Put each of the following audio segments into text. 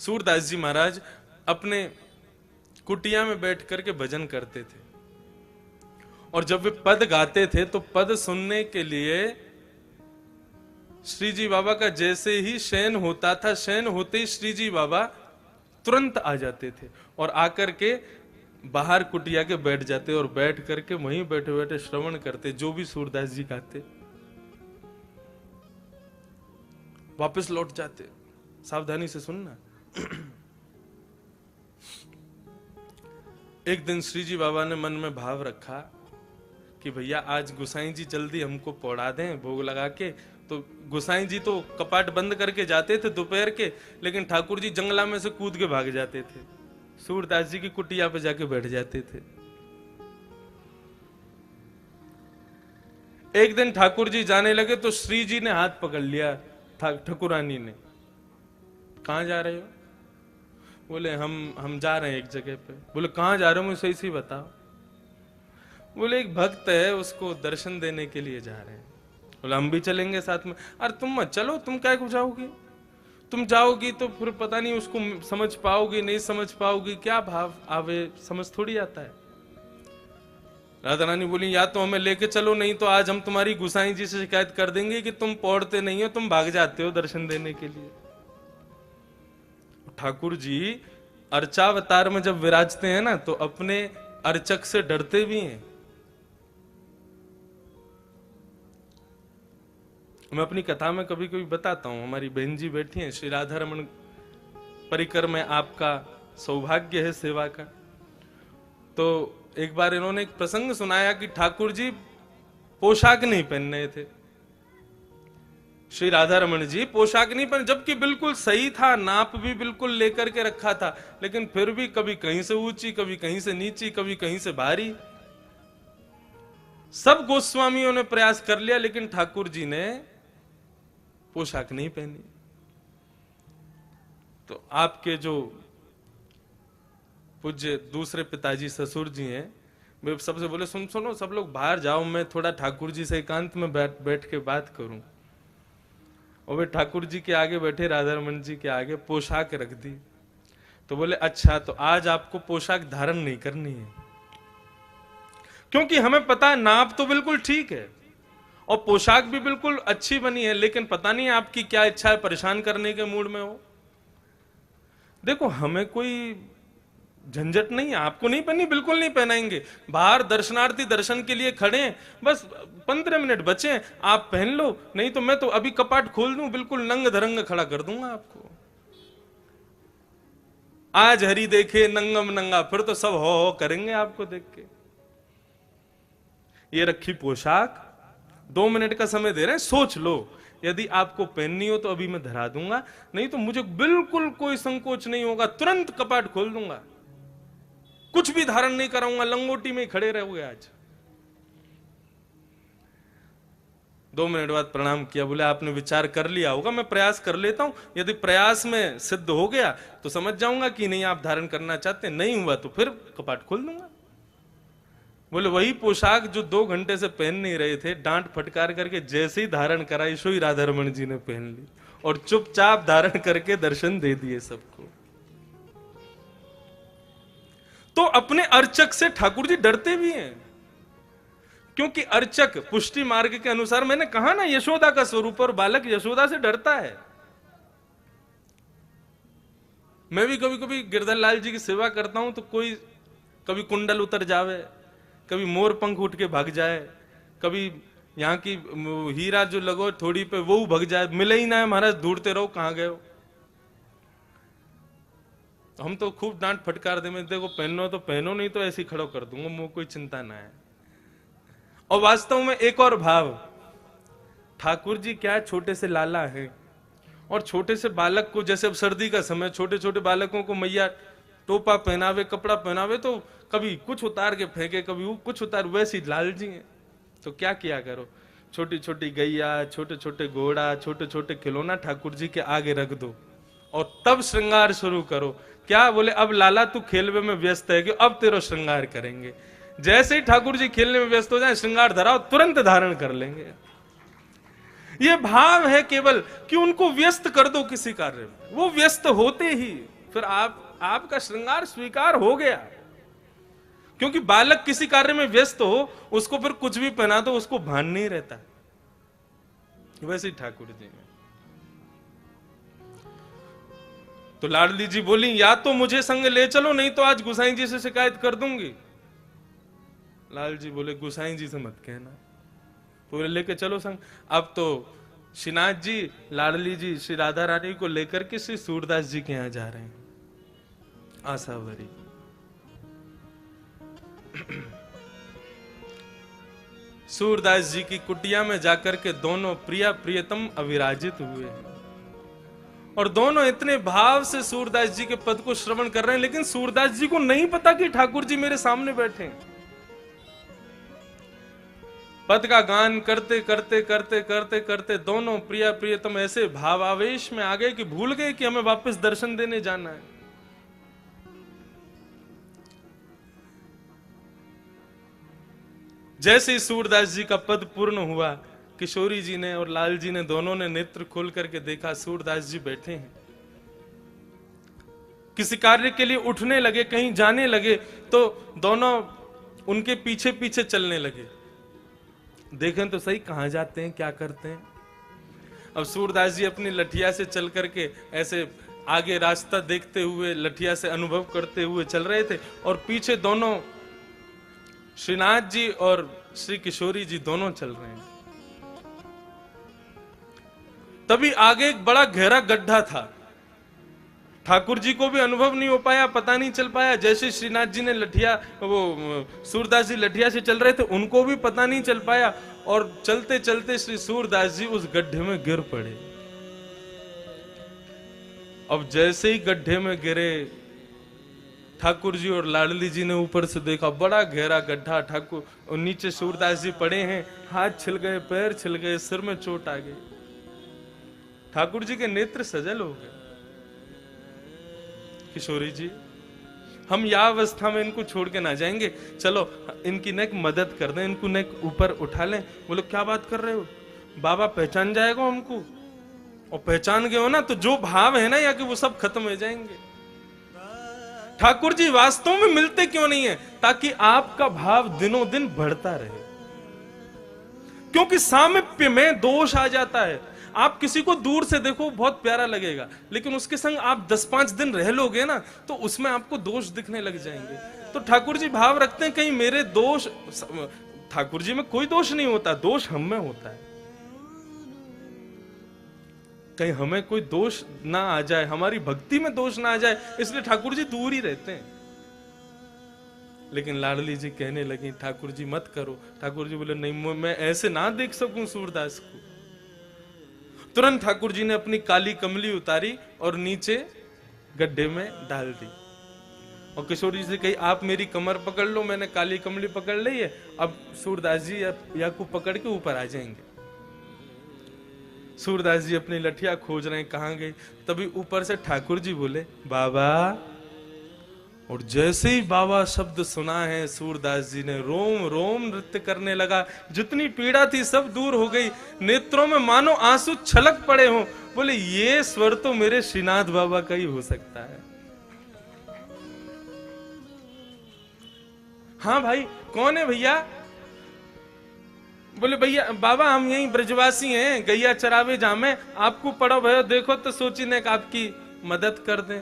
सूरदास जी महाराज अपने कुटिया में बैठ करके भजन करते थे, और जब वे पद गाते थे तो पद सुनने के लिए श्री जी बाबा का जैसे ही शयन होता था, शयन होते ही श्री जी बाबा तुरंत आ जाते थे और आकर के बाहर कुटिया के बैठ जाते और बैठ करके वहीं बैठे बैठे श्रवण करते जो भी सूरदास जी गाते, वापस लौट जाते। सावधानी से सुनना। एक दिन श्री जी बाबा ने मन में भाव रखा कि भैया आज गोसाई जी जल्दी हमको पौड़ा दें भोग लगा के। तो गोसाई जी तो कपाट बंद करके जाते थे दोपहर के, लेकिन ठाकुर जी जंगला में से कूद के भाग जाते थे, सूरदास जी की कुटिया पे जाके बैठ जाते थे। एक दिन ठाकुर जी जाने लगे तो श्री जी ने हाथ पकड़ लिया ठाकुरानी ने। कहां जा रहे हो? बोले हम जा रहे हैं एक जगह पे। बोले कहां जा रहे हो, मुझे सही सही बताओ। बोले एक भक्त है उसको दर्शन देने के लिए जा रहे हैं। बोले हम भी चलेंगे साथ में। अरे तुम मत चलो, तुम क्या को जाओगी? तुम जाओगी तो फिर पता नहीं उसको समझ पाओगी नहीं समझ पाओगी, क्या भाव आवे समझ थोड़ी आता है। राधा रानी बोली या तो हमें लेके चलो, नहीं तो आज हम तुम्हारी गुसाई जी से शिकायत कर देंगे कि तुम पौड़ते नहीं हो, तुम भाग जाते हो दर्शन देने के लिए। ठाकुर जी अर्चावतार में जब विराजते हैं ना तो अपने अर्चक से डरते भी हैं। मैं अपनी कथा में कभी कभी बताता हूं, हमारी बहन जी बैठी हैं, श्री राधा रमन परिकर में आपका सौभाग्य है सेवा का। तो एक बार इन्होंने एक प्रसंग सुनाया कि ठाकुर जी पोशाक नहीं पहन रहे थे। श्री राधा रमन जी पोशाक नहीं पहन, जबकि बिल्कुल सही था, नाप भी बिल्कुल लेकर के रखा था, लेकिन फिर भी कभी कहीं से ऊंची, कभी कहीं से नीची, कभी कहीं से भारी। सब गोस्वामियों ने प्रयास कर लिया, लेकिन ठाकुर जी ने पोशाक नहीं पहनी। तो आपके जो पूज्य दूसरे पिताजी ससुर जी हैं, वे सबसे बोले सुनो सब लोग बाहर जाओ, मैं थोड़ा ठाकुर जी से एकांत में बैठ के बात करूं। और वे ठाकुर जी के आगे बैठे, राधा रमन जी के आगे पोशाक रख दी। तो बोले अच्छा, तो आज आपको पोशाक धारण नहीं करनी है, क्योंकि हमें पता है नाप तो बिल्कुल ठीक है और पोशाक भी बिल्कुल अच्छी बनी है, लेकिन पता नहीं आपकी क्या इच्छा है, परेशान करने के मूड में हो। देखो हमें कोई झंझट नहीं है, आपको नहीं पहनी बिल्कुल नहीं पहनाएंगे। बाहर दर्शनार्थी दर्शन के लिए खड़े हैं, बस 15 मिनट बचे हैं, आप पहन लो, नहीं तो मैं तो अभी कपाट खोल दूं, बिल्कुल नंग धरंग खड़ा कर दूंगा आपको। आज हरि देखे नंगम नंगा, फिर तो सब हो करेंगे आपको देख के। ये रखी पोशाक, 2 मिनट का समय दे रहे हैं, सोच लो, यदि आपको पहननी हो तो अभी मैं धरा दूंगा, नहीं तो मुझे बिल्कुल कोई संकोच नहीं होगा, तुरंत कपाट खोल दूंगा, कुछ भी धारण नहीं कराऊंगा, लंगोटी में खड़े रहोगे आज। 2 मिनट बाद प्रणाम किया, बोले आपने विचार कर लिया होगा, मैं प्रयास कर लेता हूं, यदि प्रयास में सिद्ध हो गया तो समझ जाऊंगा कि नहीं आप धारण करना चाहते, नहीं हुआ तो फिर कपाट खोल दूंगा। बोले वही पोशाक जो 2 घंटे से पहन नहीं रहे थे, डांट फटकार करके जैसे ही धारण कराई, सो ही राधा रमन जी ने पहन ली और चुपचाप धारण करके दर्शन दे दिए सबको। तो अपने अर्चक से ठाकुर जी डरते भी हैं, क्योंकि अर्चक पुष्टि मार्ग के अनुसार, मैंने कहा ना यशोदा का स्वरूप, और बालक यशोदा से डरता है। मैं भी कभी कभी गिरधर लाल जी की सेवा करता हूं तो कोई कभी कुंडल उतर जावे, कभी मोर पंख उठ के भाग जाए, कभी यहां की हीरा जो लगो थोड़ी पे वो भाग जाए, मिले ही ना है महाराज, ढूंढते रहो कहां गए हो। हम तो खूब डांट फटकार दे, मैं देखो पहनो तो पहनो, नहीं तो ऐसे ही खड़ो कर दूंगा, मुझे कोई चिंता ना है। और वास्तव में एक और भाव, ठाकुर जी क्या छोटे से लाला है, और छोटे से बालक को, जैसे अब सर्दी का समय, छोटे छोटे बालकों को मैया टोपा पहनावे, कपड़ा पहनावे, तो कभी कुछ उतार के फेंके, कभी वो कुछ उतार, वैसी लाल जी है। तो क्या किया करो, छोटी छोटी गैया, छोटे छोटे घोड़ा, छोटे छोटे खिलौना ठाकुर जी के आगे रख दो और तब श्रृंगार शुरू करो। क्या बोले अब लाला तू खेलवे में व्यस्त है कि अब तेरा श्रृंगार करेंगे। जैसे ही ठाकुर जी खेलने में व्यस्त हो जाए, श्रृंगार धराओ, तुरंत धारण कर लेंगे। ये भाव है केवल कि उनको व्यस्त कर दो किसी कार्य में, वो व्यस्त होते ही फिर आपका श्रृंगार स्वीकार हो गया। क्योंकि बालक किसी कार्य में व्यस्त हो, उसको फिर कुछ भी पहना दो उसको भान नहीं रहता। वैसे ही ठाकुर जी ने। तो लाडली जी बोली, या तो मुझे संग ले चलो, नहीं तो आज गुसाई जी से शिकायत कर दूंगी। लाल जी बोले, गुसाई जी से मत कहना। तो बोले, लेके चलो संग। अब तो श्रीनाथ जी, लाडली जी श्री राधा रानी को लेकर के श्री सूरदास जी के यहां जा रहे हैं, आशावरी। सूरदास जी की कुटिया में जाकर के दोनों प्रिया प्रियतम अविराजित हुए हैं, और दोनों इतने भाव से सूरदास जी के पद को श्रवण कर रहे हैं, लेकिन सूरदास जी को नहीं पता कि ठाकुर जी मेरे सामने बैठे हैं। पद का गान करते करते करते करते करते दोनों प्रिया प्रियतम ऐसे भावावेश में आ गए कि भूल गए कि हमें वापस दर्शन देने जाना है। जैसे ही सूरदास जी का पद पूर्ण हुआ, किशोरी जी ने और लाल जी ने दोनों ने नेत्र खोल करके देखा, सूरदास जी बैठे हैं। किसी कार्य के लिए उठने लगे, कहीं जाने लगे, तो दोनों उनके पीछे पीछे चलने लगे। देखें तो सही कहां जाते हैं, क्या करते हैं। अब सूरदास जी अपनी लठिया से चल करके ऐसे आगे रास्ता देखते हुए, लठिया से अनुभव करते हुए चल रहे थे, और पीछे दोनों श्रीनाथ जी और श्री किशोरी जी दोनों चल रहे हैं। तभी आगे एक बड़ा गहरा गड्ढा था। ठाकुर जी को भी अनुभव नहीं हो पाया, पता नहीं चल पाया। जैसे श्रीनाथ जी ने लठिया, वो सूरदास जी लठिया से चल रहे थे, उनको भी पता नहीं चल पाया, और चलते चलते श्री सूरदास जी उस गड्ढे में गिर पड़े। अब जैसे ही गड्ढे में गिरे, ठाकुर जी और लाडली जी ने ऊपर से देखा, बड़ा गहरा गड्ढा। ठाकुर और नीचे सूरदास जी पड़े हैं, हाथ छिल गए, पैर छिल गए, सिर में चोट आ गई। ठाकुर जी के नेत्र सजल हो गए। किशोरी जी, हम यह अवस्था में इनको छोड़ के ना जाएंगे, चलो इनकी नेक मदद कर दें, इनको नेक ऊपर उठा लें। बोलो, क्या बात कर रहे हो, बाबा पहचान जाएगा हमको, और पहचान गए हो ना तो जो भाव है ना या कि वो सब खत्म हो जाएंगे। ठाकुर जी वास्तव में मिलते क्यों नहीं है? ताकि आपका भाव दिनों दिन बढ़ता रहे, क्योंकि सामीप्य में दोष आ जाता है। आप किसी को दूर से देखो बहुत प्यारा लगेगा, लेकिन उसके संग आप 10-5 दिन रह लोगे ना तो उसमें आपको दोष दिखने लग जाएंगे। तो ठाकुर जी भाव रखते हैं कहीं मेरे दोष, ठाकुर जी में कोई दोष नहीं होता, दोष हम में होता है। कहीं हमें कोई दोष ना आ जाए, हमारी भक्ति में दोष ना आ जाए, इसलिए ठाकुर जी दूर ही रहते हैं। लेकिन लाडली जी कहने लगी, ठाकुर जी मत करो। ठाकुर जी बोले, नहीं, मैं ऐसे ना देख सकूं सूरदास को। तुरंत ठाकुर जी ने अपनी काली कमली उतारी और नीचे गड्ढे में डाल दी, और किशोरी जी से कही, आप मेरी कमर पकड़ लो, मैंने काली कमली पकड़ ली है, अब सूरदास जी या को पकड़ के ऊपर आ जाएंगे। सूरदास जी अपनी लठिया खोज रहे हैं, कहां गई। तभी ऊपर से ठाकुर जी बोले, बाबा। और जैसे ही बाबा शब्द सुना है, सूरदास जी ने रोम रोम नृत्य करने लगा। जितनी पीड़ा थी सब दूर हो गई, नेत्रों में मानो आंसू छलक पड़े हों। बोले, ये स्वर तो मेरे श्रीनाथ बाबा का ही हो सकता है। हाँ भाई, कौन है भैया? बोले, भैया बाबा हम यहीं ब्रजवासी हैं, गैया चरावे जामे, आपको पड़ो भयो देखो तो सोची ने आपकी मदद कर दें।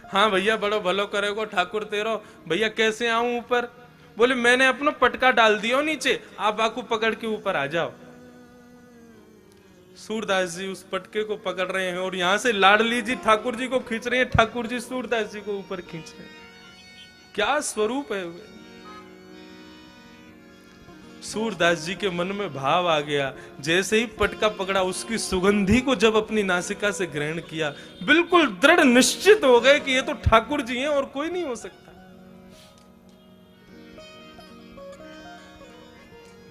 हाँ भैया, बड़ो भलो करेगो ठाकुर तेरो। भैया कैसे आऊं ऊपर? बोले, मैंने अपना पटका डाल दिया नीचे, आप बाकू पकड़ के ऊपर आ जाओ। सूरदास जी उस पटके को पकड़ रहे हैं, और यहां से लाडली जी ठाकुर जी को खींच रहे हैं, ठाकुर जी सूरदास जी को ऊपर खींच रहे हैं। क्या स्वरूप है वे। सूरदास जी के मन में भाव आ गया। जैसे ही पटका पकड़ा, उसकी सुगंधी को जब अपनी नासिका से ग्रहण किया, बिल्कुल दृढ़ निश्चित हो गए कि ये तो ठाकुर जी हैं और कोई नहीं हो सकता।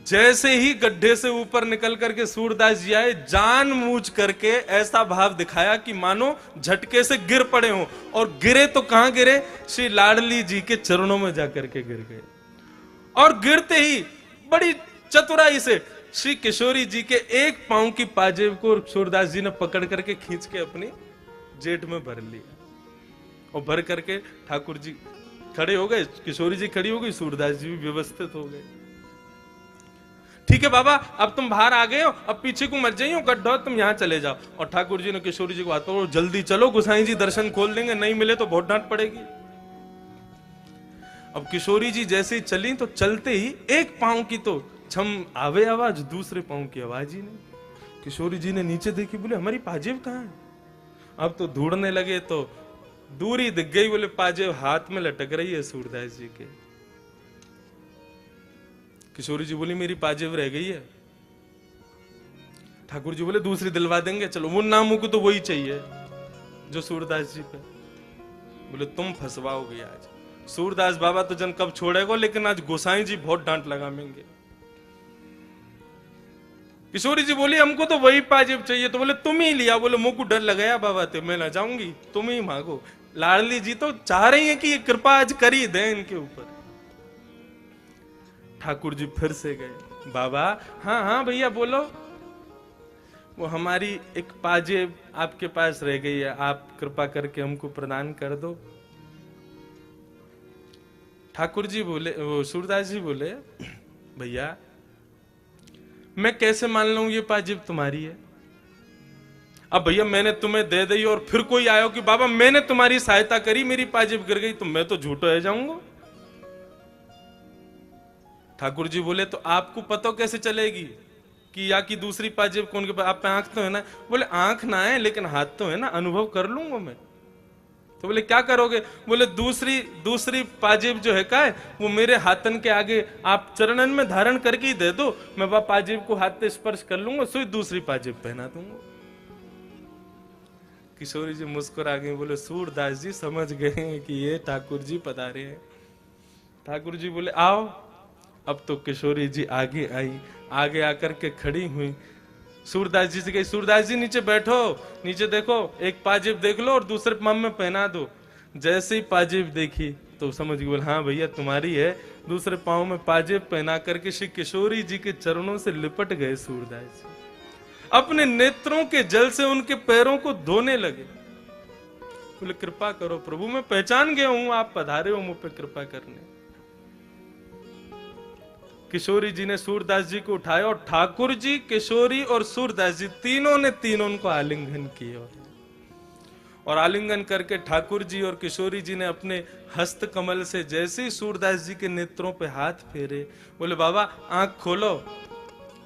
जैसे ही गड्ढे से ऊपर निकल करके सूरदास जी आए, जानबूझ करके ऐसा भाव दिखाया कि मानो झटके से गिर पड़े हों, और गिरे तो कहां गिरे? श्री लाडली जी के चरणों में जाकर के गिर गए। और गिरते ही बड़ी चतुराई से श्री किशोरी जी के एक पांव की पाजेब को सूरदास जी ने पकड़ करके खींच के अपनी जेठ में भर लिया, और भर करके ठाकुर जी खड़े हो गए, किशोरी जी खड़ी हो गई, सूरदास जी भी व्यवस्थित हो गए। ठीक है बाबा, अब तुम बाहर आ गए हो, अब पीछे को मत जाइए, गड्ढा तुम यहाँ चले जाओ। और ठाकुर जी ने किशोरी जी को बात करो, जल्दी चलो, गोसाई जी दर्शन खोल देंगे, नहीं मिले तो बहुत डांट पड़ेगी। अब किशोरी जी जैसे ही चली, तो चलते ही एक पांव की तो छम आवे आवाज, दूसरे पांव की आवाज ही नहीं। किशोरी जी ने नीचे देखी, बोले हमारी पाजेब कहाँ है? अब तो ढूंढने लगे तो दूरी दिख गई, बोले पाजेब हाथ में लटक रही है सूरदास जी के। किशोरी जी बोली मेरी पाजेब रह गई है। ठाकुर जी बोले दूसरी दिलवा देंगे, चलो। वो नामों को तो वही चाहिए जो सूरदास जी पे। बोले तुम फंसवाओगे आज, सूरदास बाबा तो जन कब छोड़ेगा, लेकिन आज गोसाई जी बहुत डांट लगाएंगे। किशोरी जी बोली हमको तो वही पाजेब चाहिए। तो बोले तुम ही लिया। बोले मुंह को डर लगाया बाबा थे, मैं ना जाऊंगी, तुम ही मांगो। लाडली जी तो चाह रही है कि ये कृपा आज कर ही दे इनके ऊपर। ठाकुर जी फिर से गए, बाबा हाँ हाँ भैया बोलो। वो हमारी एक पाजेब आपके पास रह गई है, आप कृपा करके हमको प्रदान कर दो। ठाकुर जी बोले, वो सूरदास जी बोले भैया मैं कैसे मान लूं ये पाजेब तुम्हारी है? अब भैया मैंने तुम्हें दे दी और फिर कोई आयो कि बाबा मैंने तुम्हारी सहायता करी, मेरी पाजेब गिर गई, तो मैं तो झूठो रह जाऊंगा। ठाकुर जी बोले तो आपको पता कैसे चलेगी कि या की दूसरी पाजेब कौन के पास? आप पे आंख तो है ना? बोले आंख ना है लेकिन हाथ तो है ना, अनुभव कर लूंगा मैं। तो बोले क्या करोगे? बोले दूसरी पाजेब जो है का है, वो मेरे हाथन के आगे आप चरणन में धारण करके ही दे दो, मैं वह पाजेब को हाथ से स्पर्श कर लूंगा, सो दूसरी पाजेब पहना दूंगा। किशोरी जी मुस्कुरा गए, बोले सूरदास जी समझ गए कि ये ठाकुर जी पधारे हैं। ठाकुर जी बोले आओ। अब तो किशोरी जी आगे आई, आगे आकर के खड़ी हुई, सूरदास जी से कही सूरदास जी नीचे बैठो, नीचे देखो, एक पाजेब देख लो और दूसरे पाँव में पहना दो। जैसे ही पाजेब देखी तो समझ गई, बोले हाँ भैया तुम्हारी है। दूसरे पाँव में पाजेब पहना करके श्री किशोरी जी के चरणों से लिपट गए सूरदास जी, अपने नेत्रों के जल से उनके पैरों को धोने लगे। बोले कृपा करो प्रभु, मैं पहचान गया हूं आप पधारे हो मुझ पे कृपा करने। किशोरी जी ने सूरदास जी को उठाया और ठाकुर जी, किशोरी और सूरदास जी तीनों ने को आलिंगन किया। और आलिंगन करके ठाकुर जी और किशोरी जी ने अपने हस्त कमल से जैसे ही सूरदास जी के नेत्रों पे हाथ फेरे, बोले बाबा आंख खोलो।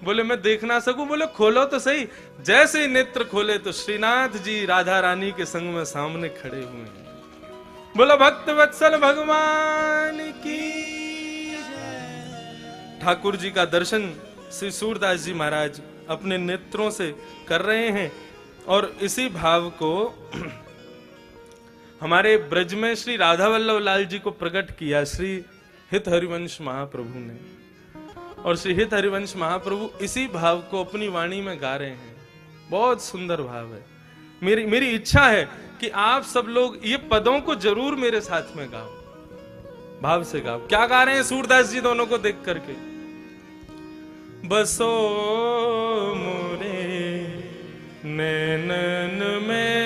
बोले मैं देख ना सकूं? बोले खोलो तो सही। जैसे ही नेत्र खोले तो श्रीनाथ जी राधा रानी के संग में सामने खड़े हुए हैं। बोला भक्त वत्सल भगवान की। ठाकुर जी का दर्शन श्री सूरदास जी महाराज अपने नेत्रों से कर रहे हैं। और इसी भाव को हमारे ब्रज में श्री राधा वल्लभ लाल जी को प्रकट किया श्री हित हरिवंश महाप्रभु ने। और श्री हित हरिवंश महाप्रभु इसी भाव को अपनी वाणी में गा रहे हैं। बहुत सुंदर भाव है। मेरी इच्छा है कि आप सब लोग ये पदों को जरूर मेरे साथ में गाओ, भाव से गाओ। क्या गा रहे हैं सूरदास जी दोनों को देख करके? बसो मोरे नैनन में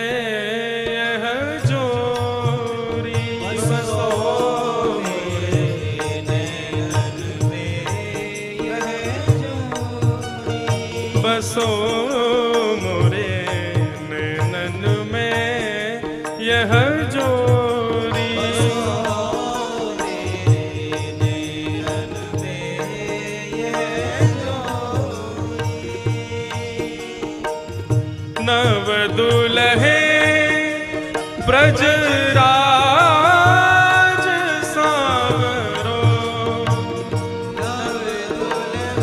यह जोरी, बसो मोरे नैनन में यह जोरी, बसो मोरे नैनन में यह जोरी। नव दुल्हे ब्रज राज सांवरो, नव दुल्हे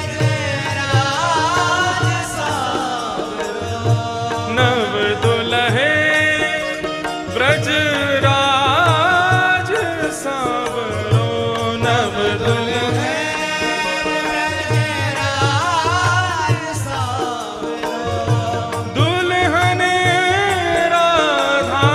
ब्रज राज सांवरो, नव दुल्हे ब्रज राज सांवरो, नव दुल्हे राधा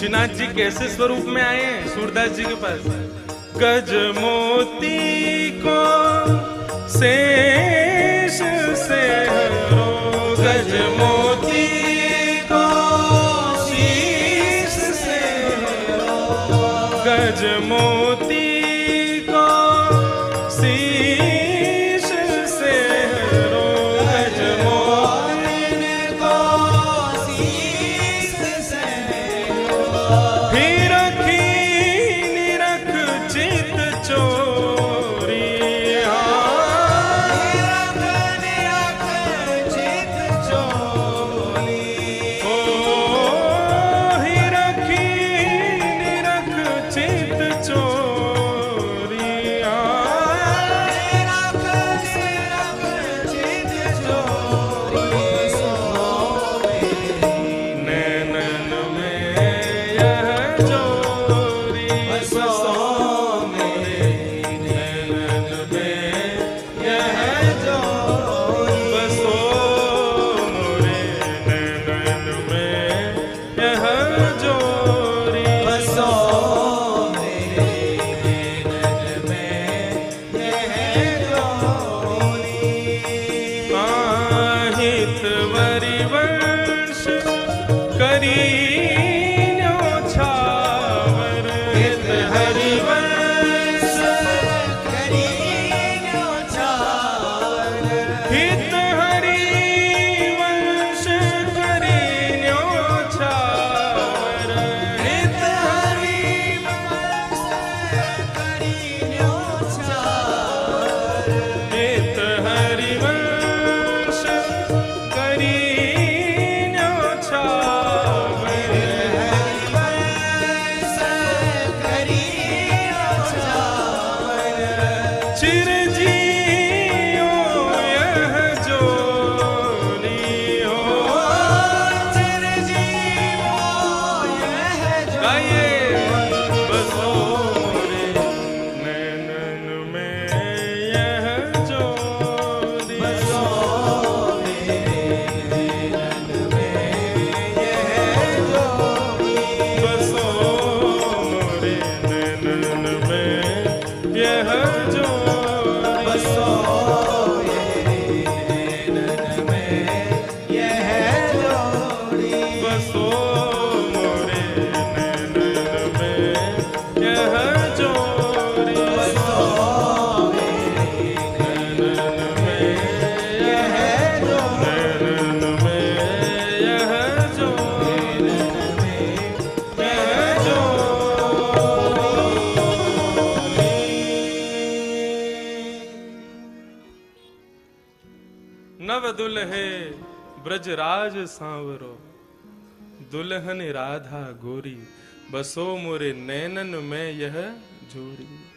तुलसीनाथ जी कैसे स्वरूप में आए हैं सूरदास जी के पास? गज मोती को शेष से हरो, गज मोती को शीश से हरो, गज मोती को शीश से हरो, गज मोती को शीश से हरो। फिर रखी निरख चित चोरी, नव दुल्हे ब्रजराज सांवरो, दुल्हन राधा गोरी, बसो मोरे नैनन में यह जोरी।